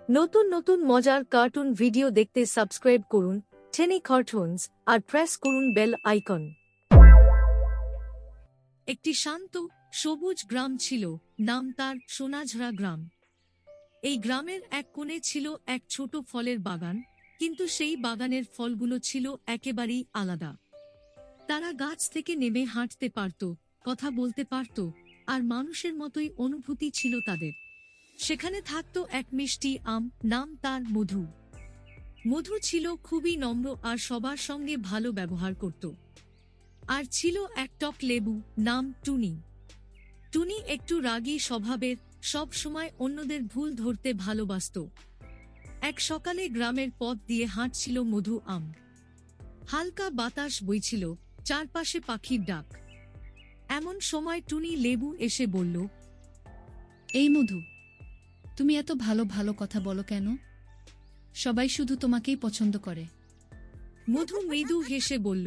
নতুন নতুন মজার কার্টুন ভিডিও দেখতে সাবস্ক্রাইব করুন টেনি কার্টুনস আর প্রেস করুন বেল আইকন। একটি শান্ত সবুজ গ্রাম ছিল, নাম তার সোনাঝরা গ্রাম। এই গ্রামের এক কোণে ছিল এক ছোট ফলের বাগান, কিন্তু সেই বাগানের ফলগুলো ছিল একেবারেই আলাদা। তারা গাছ থেকে নেমে হাঁটতে পারত, কথা বলতে পারত, আর মানুষের মতোই অনুভূতি ছিল তাদের। সেখানে থাকত এক মিষ্টি আম, নাম তার মধু। মধু ছিল খুবই নম্র আর সবার সঙ্গে ভালো ব্যবহার করত। আর ছিল এক টক লেবু, নাম টুনি। টুনি একটু রাগী স্বভাবের, সব সময় অন্যদের ভুল ধরতে ভালোবাসত। এক সকালে গ্রামের পথ দিয়ে হাঁটছিল মধু আম। হালকা বাতাস বইছিল, চারপাশে পাখির ডাক। এমন সময় টুনি লেবু এসে বলল, এই মধু, তুমি এত ভালো ভালো কথা বলো কেন? সবাই শুধু তোমাকেই পছন্দ করে। মধু মৃদু হেসে বলল,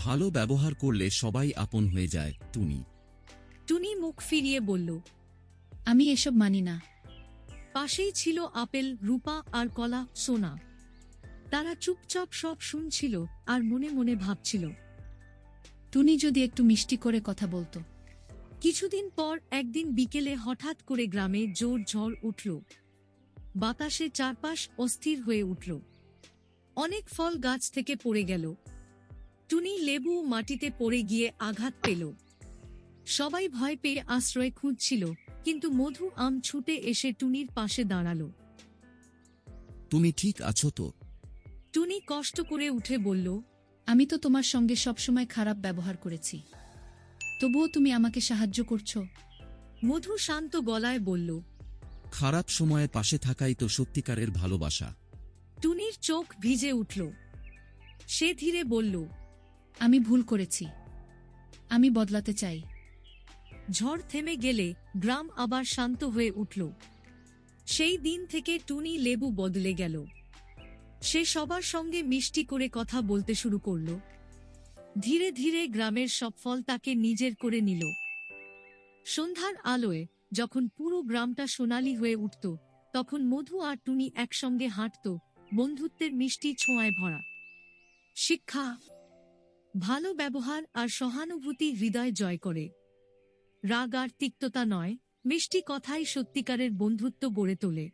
ভালো ব্যবহার করলে সবাই আপন হয়ে যায় টুনি। টুনি মুখ ফিরিয়ে বলল, আমি এসব মানি না। পাশেই ছিল আপেল, রূপা আর কলা, সোনা। তারা চুপচাপ সব শুনছিল আর মনে মনে ভাবছিল। টুনি যদি একটু মিষ্টি করে কথা বলতো। কিছুদিন পর একদিন বিকেলে হঠাৎ করে গ্রামে জোর ঝড় উঠল। বাতাসে চারপাশ অস্থির হয়ে উঠল। অনেক ফল গাছ থেকে পড়ে গেল। টুনি লেবু মাটিতে পড়ে গিয়ে আঘাত পেল। সবাই ভয় পেয়ে আশ্রয় খুঁজছিল, কিন্তু মধু আম ছুটে এসে টুনির পাশে দাঁড়াল। তুমি ঠিক আছো তো? টুনি কষ্ট করে উঠে বলল, আমি তো তোমার সঙ্গে সবসময় খারাপ ব্যবহার করেছি, তবুও তুমি আমাকে সাহায্য করছো। মধু শান্ত গলায় বলল। খারাপ সময়ে পাশে থাকাই তো সত্যিকারের ভালোবাসা। টুনির চোখ ভিজে উঠল। সে ধীরে বলল, আমি ভুল করেছি, আমি বদলাতে চাই। ঝড় থেমে গেলে গ্রাম আবার শান্ত হয়ে উঠল। সেই দিন থেকে টুনি লেবু বদলে গেল। সে সবার সঙ্গে মিষ্টি করে কথা বলতে শুরু করল। ধীরে ধীরে গ্রামের সব ফল তাকে নিজের করে নিল। সন্ধ্যার আলোয় যখন পুরো গ্রামটা সোনালি হয়ে উঠত, তখন মধু আর টুনি একসঙ্গে হাঁটত, বন্ধুত্বের মিষ্টি ছোঁয়ায় ভরা। শিক্ষা: ভালো ব্যবহার আর সহানুভূতি হৃদয় জয় করে। রাগ আর তিক্ততা নয়, মিষ্টি কথাই সত্যিকারের বন্ধুত্ব গড়ে তোলে।